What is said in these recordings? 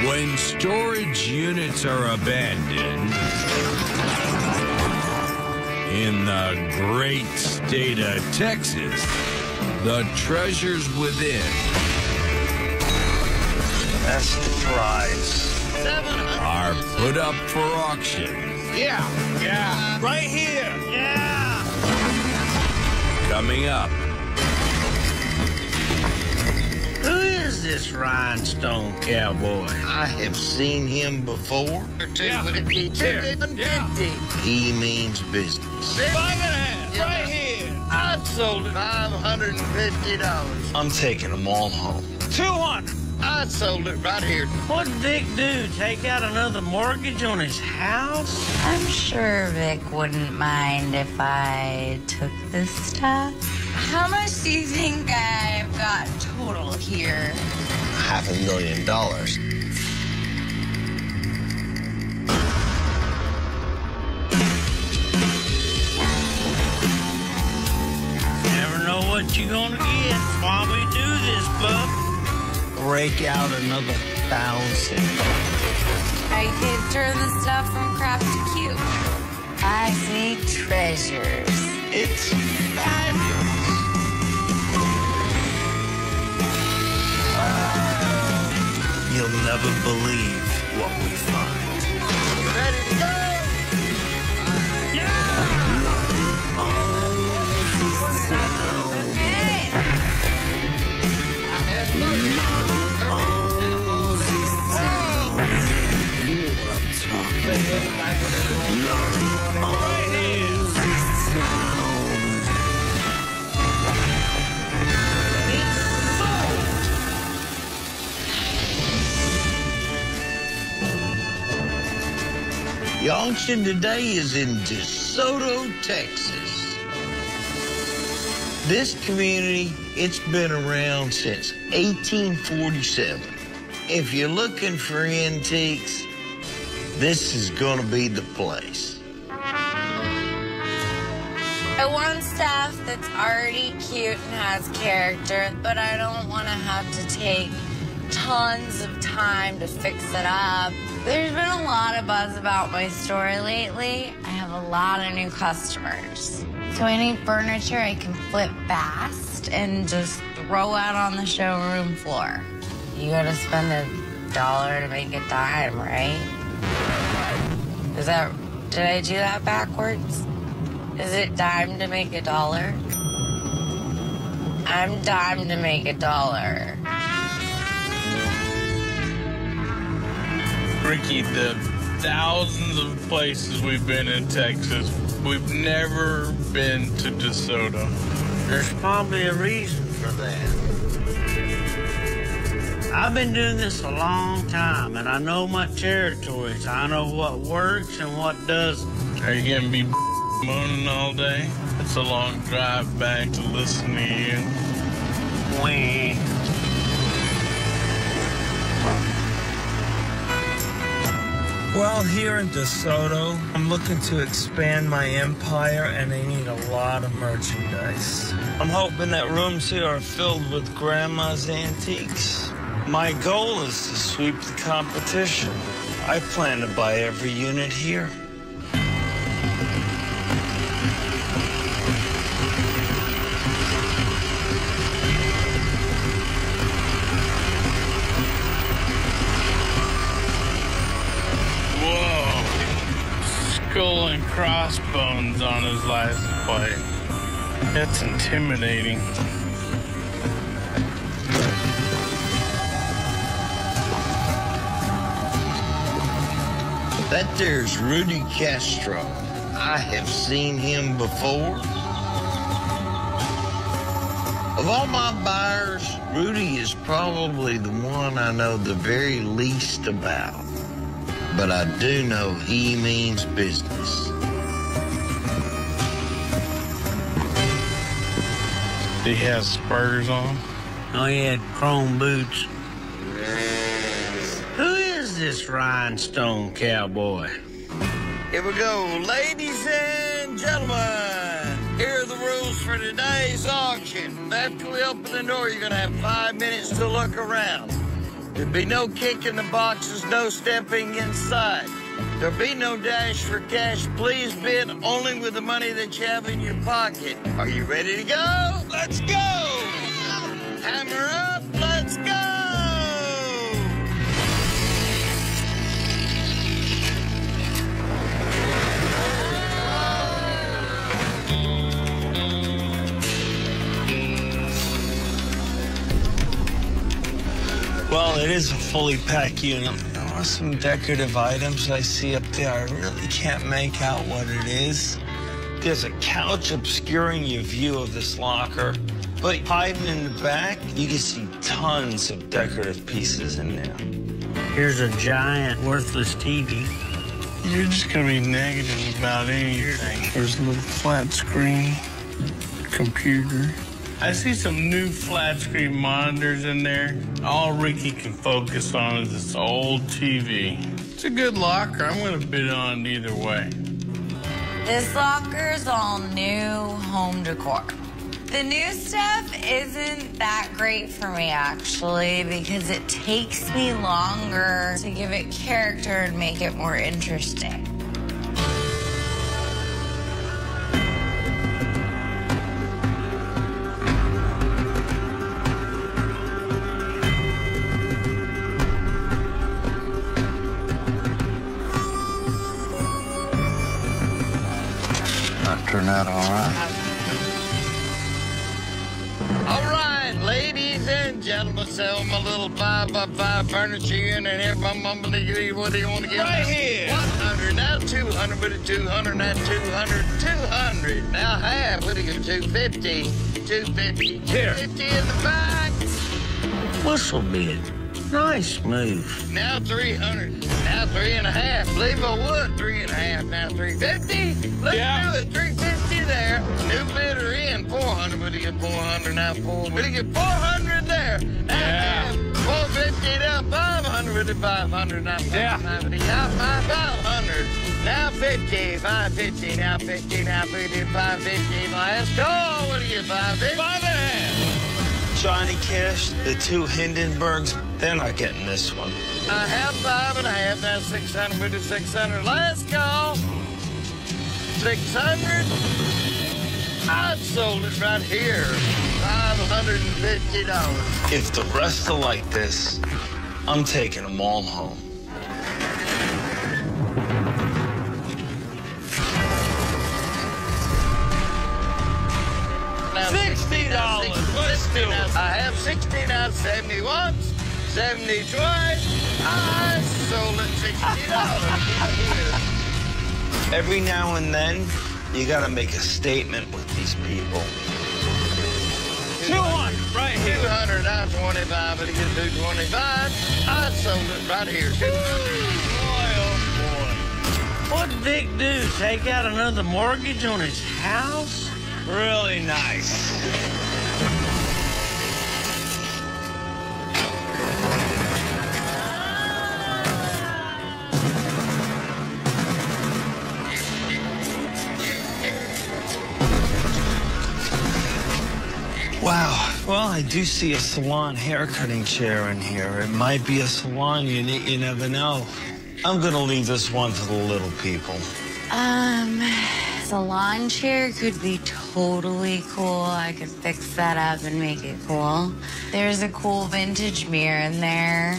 When storage units are abandoned in the great state of Texas, the treasures within. That's the prize. Are put up for auction. Yeah. Right here. Yeah. Coming up. Who is this rhinestone cowboy? I have seen him before. He means business. $5.5. Right here. I sold it. $550. I'm taking them all home. 200. I sold it right here. What'd Vic do? Take out another mortgage on his house? I'm sure Vic wouldn't mind if I took this stuff. How much do you think I've got total here? $500,000. Never know what you're gonna get. That's why we do this, bub. Break out another 1,000. I could turn the stuff from crap to cute. I see treasures. It's fabulous. You'll never believe what we find. Ready to go! The auction today is in Desoto, Texas. This community, it's been around since 1847. If you're looking for antiques, this is gonna be the place. I want stuff that's already cute and has character, but I don't want to have to take tons of time to fix it up. There's been a lot of buzz about my store lately. I have a lot of new customers. So any furniture I can flip fast and just throw out on the showroom floor. You gotta spend $1 to make a dime, right? Did I do that backwards? Is it dime to make $1? I'm dime to make $1. Ricky, the thousands of places we've been in Texas, we've never been to DeSoto. There's probably a reason for that. I've been doing this a long time, and I know my territories. I know what works and what doesn't. Are you gonna be moaning all day? It's a long drive back to listen to you. Wah. Well, here in DeSoto, I'm looking to expand my empire, and I need a lot of merchandise. I'm hoping that rooms here are filled with Grandma's antiques. My goal is to sweep the competition. I plan to buy every unit here. Skull and crossbones on his license plate. That's intimidating. That there's Rudy Castro. I have seen him before. Of all my buyers, Rudy is probably the one I know the very least about. But I do know he means business. He has spurs on. Oh, he had chrome boots. Who is this rhinestone cowboy? Here we go, ladies and gentlemen. Here are the rules for today's auction. After we open the door, you're gonna have 5 minutes to look around. There'll be no kick in the boxes, no stepping inside. There'll be no dash for cash. Please bid only with the money that you have in your pocket. Are you ready to go? Let's go! Hammer up, let's go! Well, it is a fully packed unit. There are some decorative items I see up there. I really can't make out what it is. There's a couch obscuring your view of this locker, but hiding in the back, you can see tons of decorative pieces in there. Here's a giant, worthless TV. You're just gonna be negative about anything. There's a little flat screen, computer. I see some new flat screen monitors in there. All Ricky can focus on is this old TV. It's a good locker. I'm gonna bid on it either way. This locker's all new home decor. The new stuff isn't that great for me, actually, because it takes me longer to give it character and make it more interesting. Turn out all right. All right, ladies and gentlemen, sell my little 5x5 furniture unit here. What do you want to get? Right here. 100, now 200, but it's 200, now 200, 200. Now half, what do you get? 250, 250, 250 in the back. Whistle bid. Nice move. Now 300, now 3.5. Believe I would, 3.5, now 350. Let's do it, 350 there. New bidder in, 400. What do you get? 400, now 400. What do you get? 400 there. Now 450, now 500. What do you 500, now 550, now 500. Now 50, 550, now 50, now 50, 550. Last call, what do you get? 550? 5.5. Johnny Cash, the two Hindenburgs, they're not getting this one. I have 5.5, now 600, we do 600. Last call, 600. I sold it right here, $550. If the rest are like this, I'm taking them all home. $60. Let's do it. I have 60 now, 70 once, 70 twice. I sold it $60. Every now and then, you gotta make a statement with these people. 200, right here. 200, now 25, but it gets 225. I sold it right here. What'd Vic do? Take out another mortgage on his house? Really nice. Wow. Well, I do see a salon haircutting chair in here. It might be a salon unit, you never know. I'm gonna leave this one for the little people. Salon chair could be totally cool. I could fix that up and make it cool. There's a cool vintage mirror in there.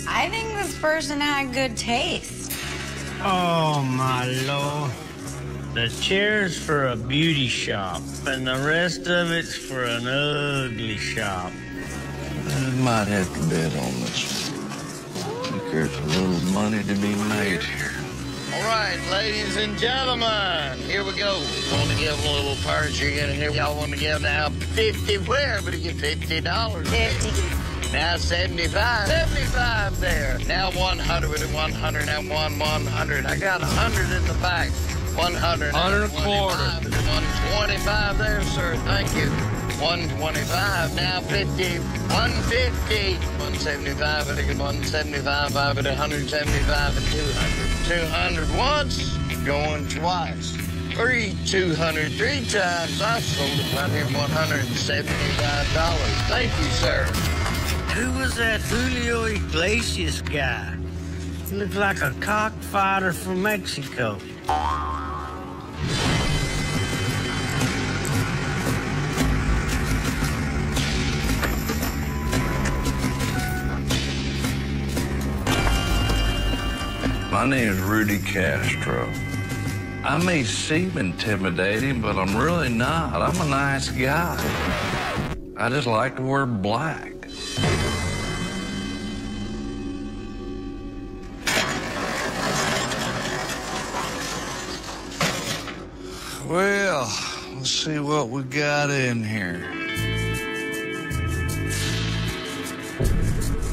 I think this person had good taste. Oh, my Lord. The chair's for a beauty shop, and the rest of it's for an ugly shop. I might have to bet on this one. I think there's a little money to be made here. All right, ladies and gentlemen, here we go. Want to give a little furniture unit here. Y'all want to give now 50 where? But you get $50. 50. Now 75. 75 there. Now 100 with it. 100. Now 100. I got 100 in the back. 100. 100 and a quarter. 125 there, sir. Thank you. 125, now 50, 150, 175, I think it's 175, 5 at 175 and 200. 200 once, going twice. 200 three times. I sold it right here, $175. Thank you, sir. Who was that Julio Iglesias guy? He looked like a cockfighter from Mexico. My name is Rudy Castro. I may seem intimidating, but I'm really not. I'm a nice guy. I just like to wear black. Well, let's see what we got in here.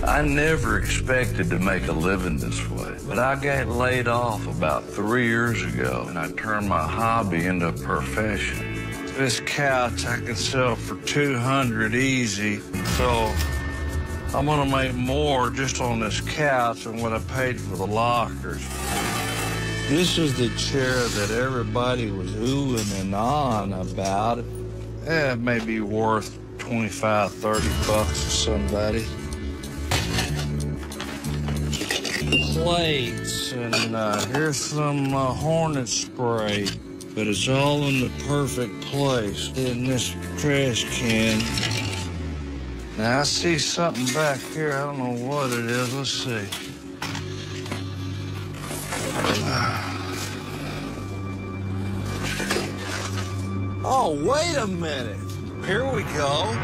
I never expected to make a living this way, but I got laid off about 3 years ago, and I turned my hobby into a profession. This couch I can sell for $200 easy, so I'm gonna make more just on this couch than what I paid for the lockers. This is the chair that everybody was oohing and ahhing about. It may be worth $25, $30 to somebody. Plates, and here's some Hornet spray, but it's all in the perfect place in this trash can. Now I see something back here. I don't know what it is. Let's see. Oh, wait a minute. Here we go.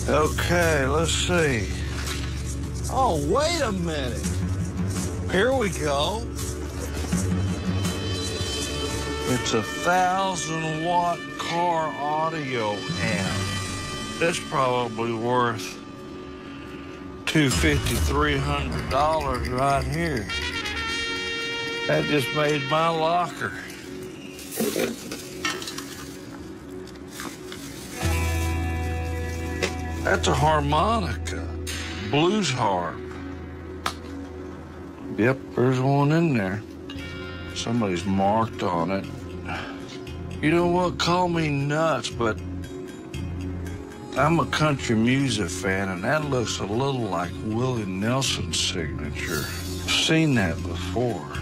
Okay, let's see. Oh, wait a minute. Here we go. It's a 1,000-watt car audio amp. That's probably worth $250, $300 right here. That just made my locker. That's a harmonica, blues harp. Yep, there's one in there. Somebody's marked on it. You know what, call me nuts, but I'm a country music fan, and that looks a little like Willie Nelson's signature. I've seen that before.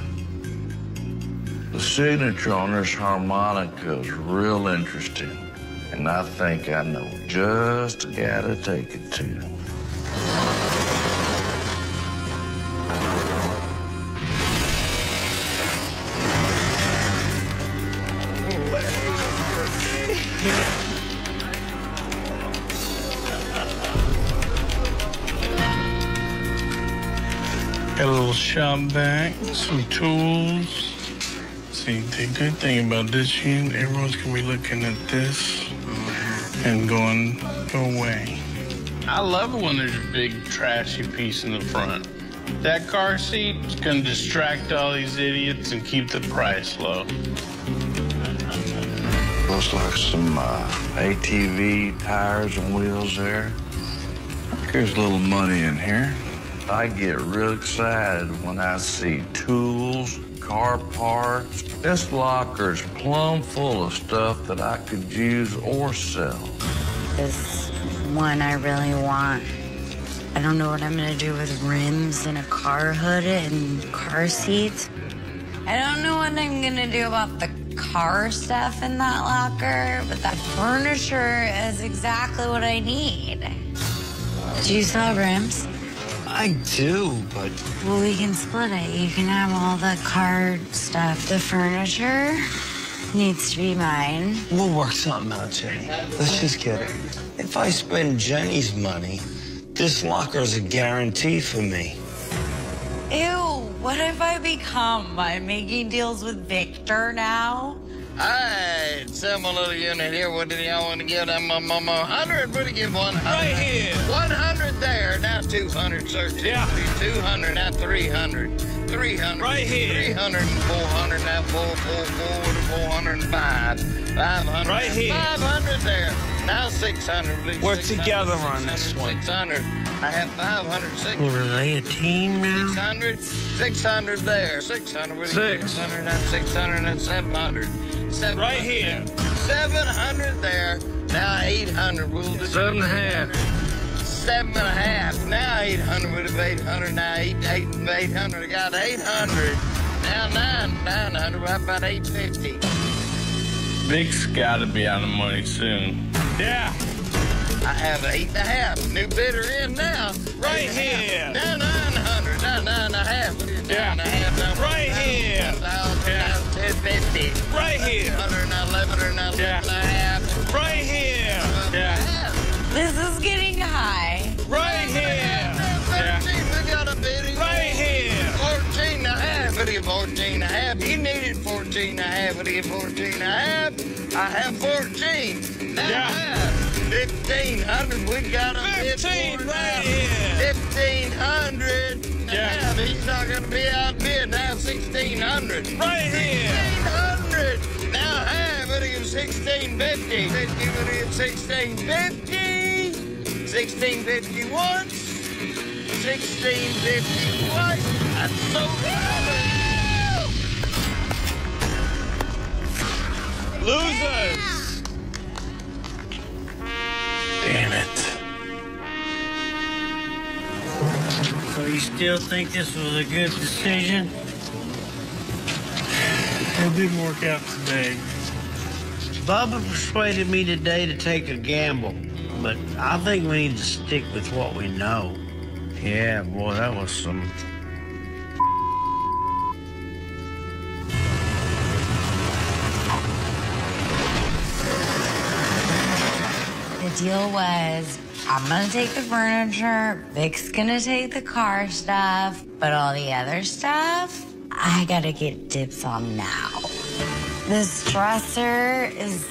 The signature on this harmonica is real interesting. And I think I know just the guy to take it to. Got a little shop vac, some tools. See, the good thing about this unit, everyone's gonna be looking at this and going, go away. I love it when there's a big trashy piece in the front. That car seat is gonna distract all these idiots and keep the price low. Looks like some ATV tires and wheels there. Here's a little money in here. I get real excited when I see tools, car parts. This locker is plumb full of stuff that I could use or sell. This one I really want. I don't know what I'm gonna do with rims and a car hood and car seats. I don't know what I'm gonna do about the car stuff in that locker, but that furniture is exactly what I need. Do you sell rims? I do, but... Well, we can split it. You can have all the car stuff. The furniture needs to be mine. We'll work something out, Jenny. Let's just get it. If I spend Jenny's money, this locker's a guarantee for me. Ew, what have I become? I'm making deals with Victor now? All right, sell my little unit here. What did y'all want to give them? 100? What do you give 100? Right here. 100 there. Now 200, sir. Yeah. 200, now 300. 300. Right here. 300 and 400, now 405. 500. Right here. 500 there. Now 600, please. We're 600, together on this one. 600. I have 500, 600. Well, are they a team now? 600 there. 600. What do you give? 600, now 600, and 700. Right here. 700 there. Now 800. We'll do 7.5. 7.5. Now 800 would have 800. Now 800. I got 800. Now 900. How about 850? Vic's got to be out of money soon. Yeah. I have 8.5. New bidder in now. Right here. Now 900. Now 9.5. Yeah. 9.5. Now Right here. 1050. Right here. 100. Now 11. Now 11.5. Right here. Yeah. This is getting high. Right here. 13. We got a bidding. Right here. 14.5. What do you 14.5? He needed 14.5. What do you 14.5? I have 14. Now Yeah. I have 1,500. We got a 15 bid right here. 1,500. Yeah. He's not going to be outbid. Now 1,600. Right here. 1,600. Now I have it. He was 1,650. 50. What do you 1,650? 1,650 once. 1,650 twice. That's so good. Losers. Damn it. So you still think this was a good decision? It didn't work out today. Bubba persuaded me today to take a gamble, but I think we need to stick with what we know. Yeah, boy, that was some... The deal was, I'm gonna take the furniture, Vic's gonna take the car stuff, but all the other stuff, I gotta get dibs on now. This dresser is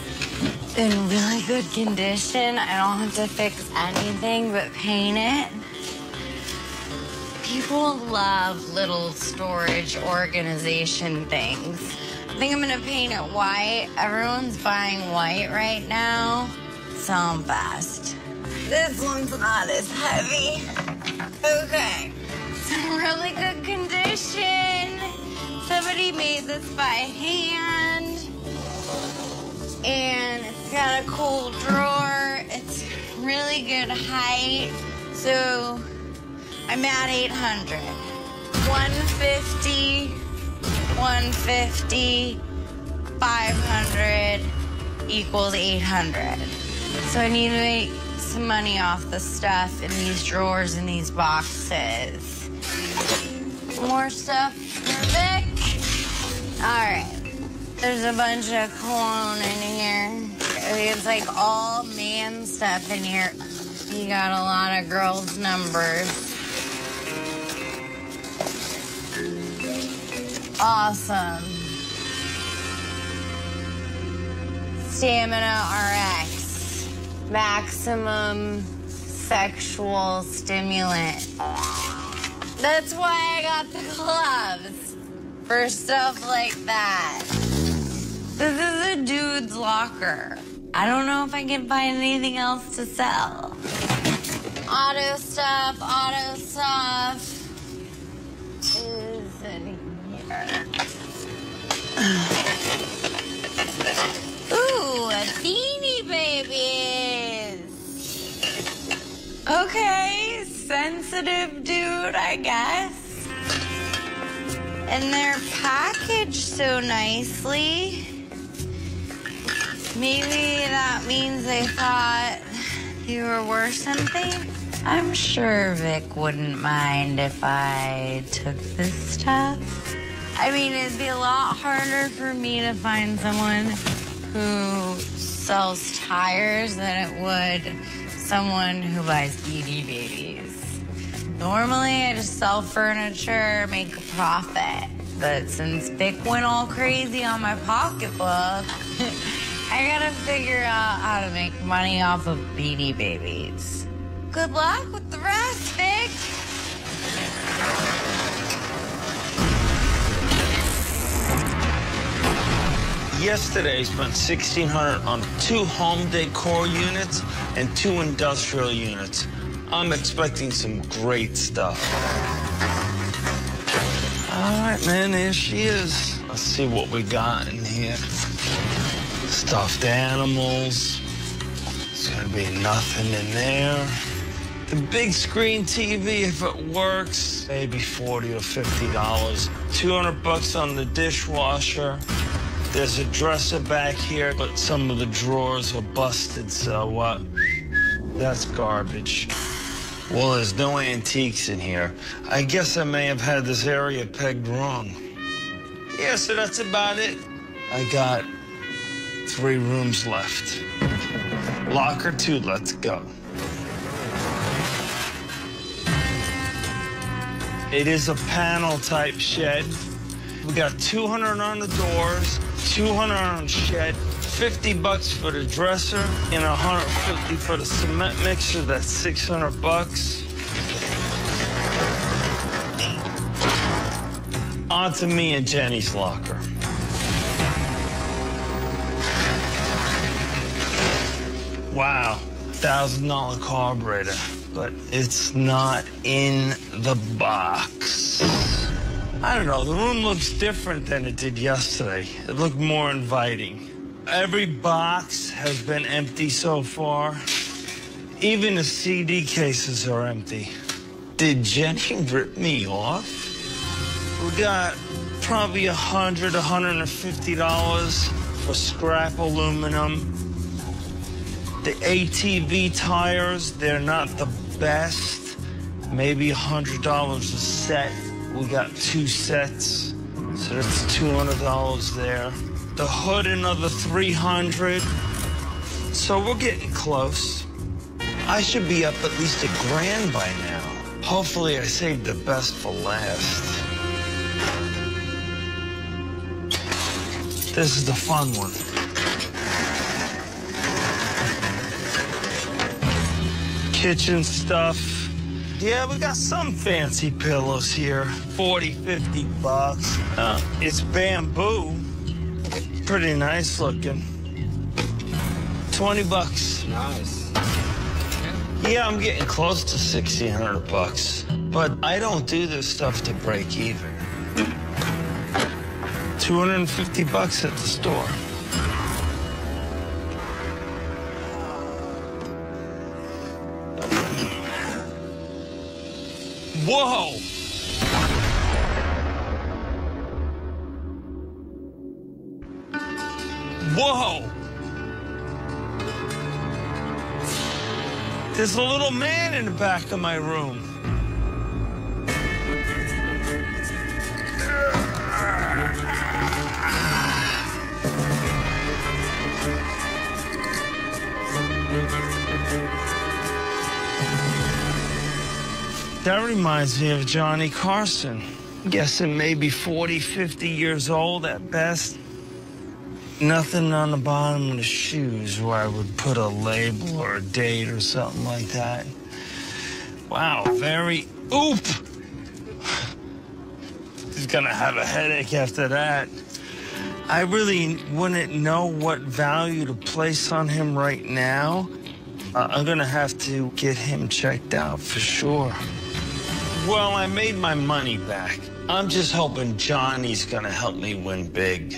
in really good condition. I don't have to fix anything but paint it. People love little storage organization things. I think I'm gonna paint it white. Everyone's buying white right now. So I'm fast. This one's not as heavy. Okay. It's in really good condition. Somebody made this by hand. And it's got a cool drawer. It's really good height. So I'm at 800. 150, 150, 500 equals 800. So I need to make some money off the stuff in these drawers and these boxes. More stuff for Vic. All right. There's a bunch of cologne in here. It's like all man stuff in here. You got a lot of girls' numbers. Awesome. Stamina RX. Maximum sexual stimulant. That's why I got the gloves. For stuff like that. This is a dude's locker. I don't know if I can find anything else to sell. Auto stuff is in here. Ooh, a Beanie Babies. Okay, sensitive dude, I guess. And they're packaged so nicely. Maybe that means they thought you were worth something. I'm sure Vic wouldn't mind if I took this stuff. I mean, it'd be a lot harder for me to find someone who sells tires than it would someone who buys Beanie Babies. Normally, I just sell furniture, make a profit. But since Vic went all crazy on my pocketbook, I gotta figure out how to make money off of Beanie Babies. Good luck with the rest, Vic. Yesterday, I spent $1,600 on 2 home decor units and 2 industrial units. I'm expecting some great stuff. All right, man, there she is. Let's see what we got in here. stuffed animals. There's gonna be nothing in there. The big screen TV, if it works, maybe $40 or $50. $200 on the dishwasher. There's a dresser back here, but some of the drawers are busted, so that's garbage. Well, there's no antiques in here. I guess I may have had this area pegged wrong. Yeah, so that's about it. I got 3 rooms left. Locker 2, let's go. It is a panel type shed. We got $200 on the doors, $200 on the shed, $50 for the dresser, and $150 for the cement mixer. That's $600. On to me and Jenny's locker. Wow, $1,000 carburetor, but it's not in the box. I don't know, the room looks different than it did yesterday. It looked more inviting. Every box has been empty so far. Even the CD cases are empty. Did Jenny rip me off? We got probably $100, $150 for scrap aluminum. The ATV tires, they're not the best. Maybe $100 a set. We got 2 sets, so that's $200 there. The hood, another $300. So we're getting close. I should be up at least $1,000 by now. Hopefully I saved the best for last. This is the fun one. Kitchen stuff. Yeah, we got some fancy pillows here. $40, $50. It's bamboo. Pretty nice looking. $20. Nice. Yeah, I'm getting close to $1,600. But I don't do this stuff to break even. $250 at the store. Whoa! Whoa! There's a little man in the back of my room. That reminds me of Johnny Carson. Guessing maybe 40, 50 years old at best. Nothing on the bottom of the shoes where I would put a label or a date or something like that. Wow, very... Oop! He's gonna have a headache after that. I really wouldn't know what value to place on him right now. I'm gonna have to get him checked out for sure. Well, I made my money back. I'm just hoping Johnny's gonna help me win big.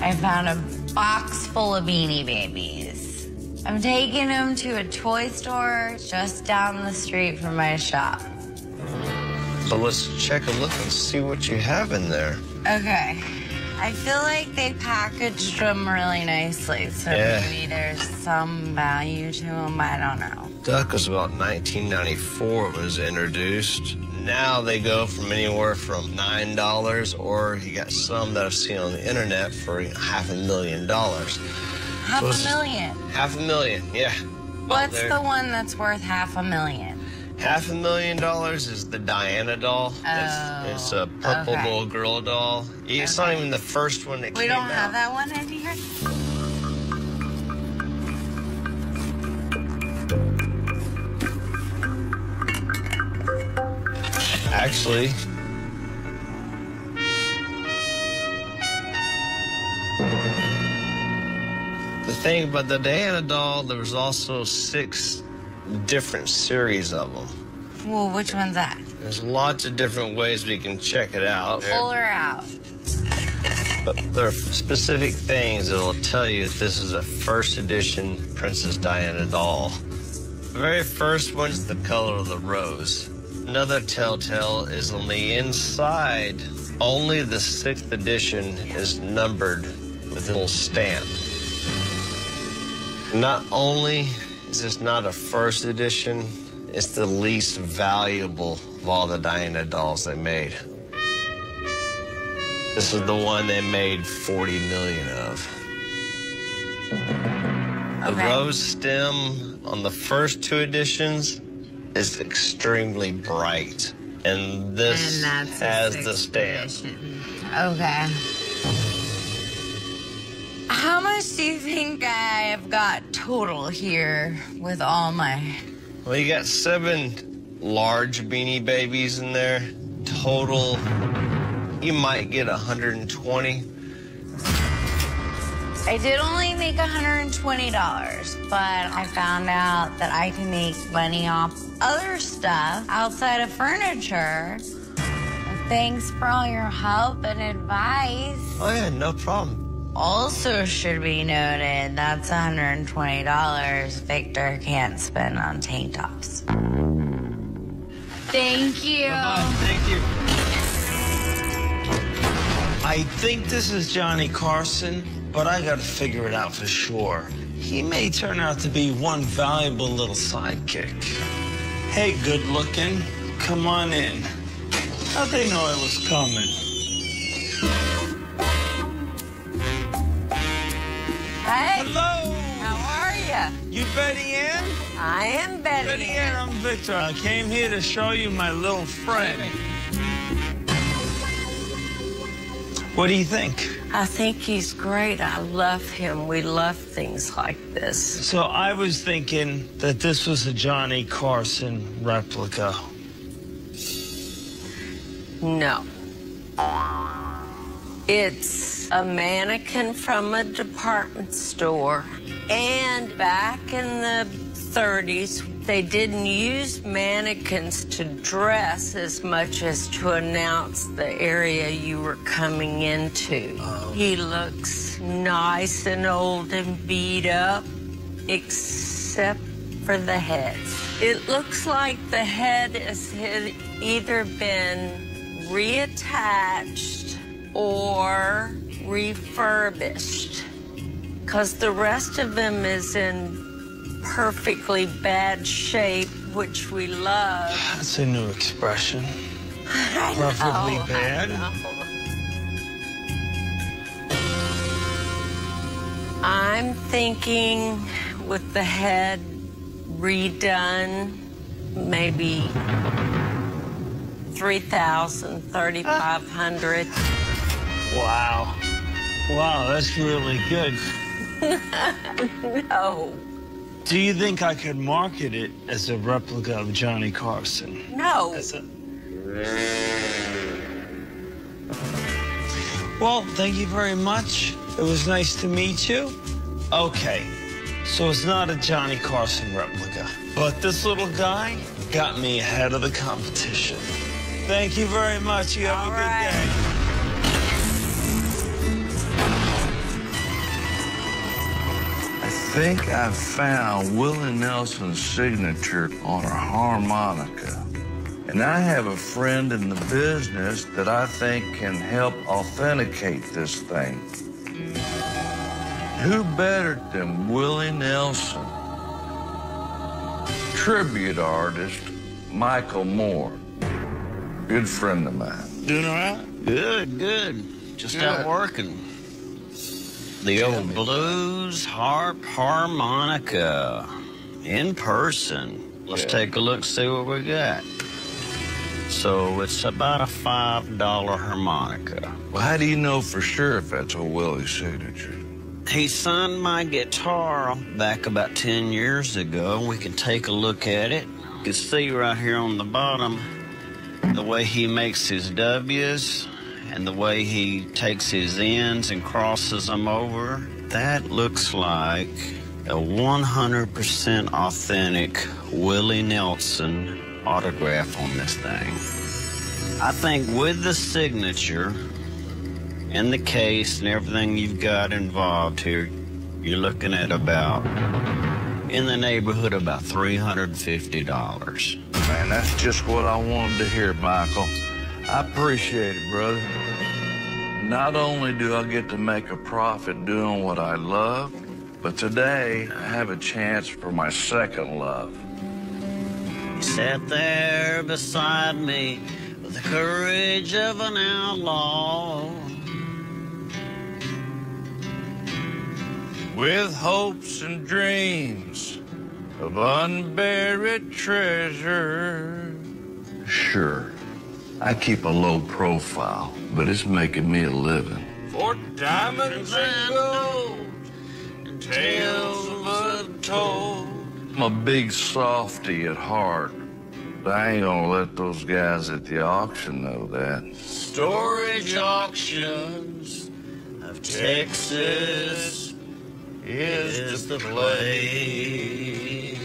I found a box full of Beanie Babies. I'm taking them to a toy store just down the street from my shop. So let's check a look and see what you have in there. Okay. I feel like they packaged them really nicely, so maybe there's some value to them. I don't know. Duck was about 1994 it was introduced. Now they go from anywhere from $9, or you got some that I've seen on the internet for $500,000. $500,000? $500,000, yeah. What's the one that's worth $500,000? $500,000 is the Diana doll. It's a purple little girl doll. It's not even the first one that came out. We don't have that one in here? Actually, the thing about the Diana doll, there was also 6 different series of them. Well, which one's that? There's lots of different ways we can check it out. Pull her out. But there are specific things that will tell you if this is a first edition Princess Diana doll. The very first one is the color of the rose. Another telltale is on the inside, only the 6th edition is numbered with a little stamp. Not only is this not a first edition, it's the least valuable of all the Diana dolls they made. This is the one they made 40 million of. The rose stem on the first 2 editions is extremely bright, and this has the stamp. Okay. How much do you think I have got total here with all my... Well, you got 7 large Beanie Babies in there. Total, you might get 120. I did only make $120, but I found out that I can make money off other stuff outside of furniture. Thanks for all your help and advice. Oh, yeah, no problem. Also should be noted, that's $120 Victor can't spend on tank tops. Thank you. Thank you. I think this is Johnny Carson, but I gotta figure it out for sure. He may turn out to be one valuable little sidekick. Hey, good looking, come on in. How'd they know I was coming? Hey. Hello. How are you? You Betty Ann? I am Betty. Betty Ann, I'm Victor. I came here to show you my little friend. What do you think? I think he's great. I love him. We love things like this. So I was thinking that this was a Johnny Carson replica. No. It's a mannequin from a department store. And back in the 30s, they didn't use mannequins to dress as much as to announce the area you were coming into. Oh. He looks nice and old and beat up, except for the head. It looks like the head has either been reattached or refurbished, because the rest of him is in perfectly bad shape, which we love. That's a new expression. Perfectly bad. I'm thinking with the head redone, maybe 3,000, 3,500. Wow. Wow, that's really good. No. Do you think I could market it as a replica of Johnny Carson? No. Well, thank you very much. It was nice to meet you. Okay, so it's not a Johnny Carson replica, but this little guy got me ahead of the competition. Thank you very much. You have a good day. I think I found Willie Nelson's signature on her harmonica. And I have a friend in the business that I think can help authenticate this thing. Who better than Willie Nelson? Tribute artist Michael Moore. Good friend of mine. Doing all right? Good, good. Just out working. The old blues harp harmonica in person. Let's take a look, see what we got. So it's about a $5 harmonica. Well, how do you know for sure if that's a Willie signature? He signed my guitar back about 10 years ago. We can take a look at it. You can see right here on the bottom the way he makes his W's and the way he takes his ends and crosses them over. That looks like a 100% authentic Willie Nelson autograph on this thing. I think with the signature and the case and everything you've got involved here, you're looking at about, in the neighborhood of about $350. Man, that's just what I wanted to hear, Michael. I appreciate it, brother. Not only do I get to make a profit doing what I love, but today I have a chance for my second love. You sat there beside me with the courage of an outlaw. With hopes and dreams of unburied treasure. Sure, I keep a low profile, but it's making me a living. For diamonds and gold, and tales of untold. I'm a big softy at heart, but I ain't gonna let those guys at the auction know that. Storage auctions of Texas is the place.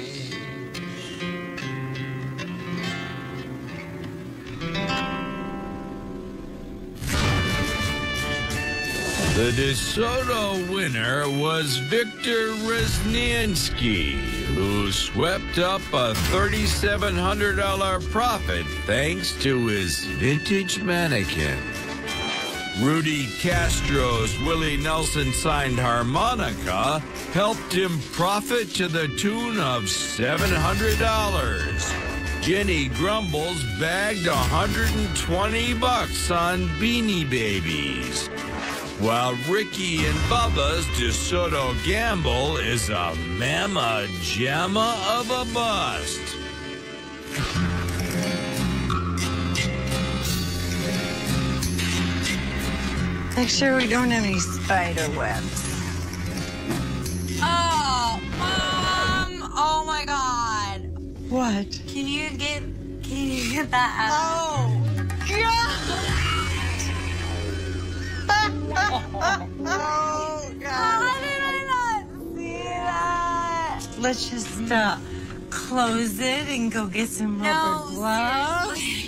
The Desoto winner was Victor Rezniansky, who swept up a $3,700 profit thanks to his vintage mannequin. Rudy Castro's Willie Nelson signed harmonica helped him profit to the tune of $700. Jenny Grumbles bagged $120 on Beanie Babies, while Ricky and Bubba's DeSoto Gamble is a mamma jamma of a bust. Make sure we don't have any spider webs. Oh, Mom! Oh my God! What? Can you get that out? Oh, God! Oh, God. How did I not see that? Let's just close it and go get some rubber gloves. Seriously.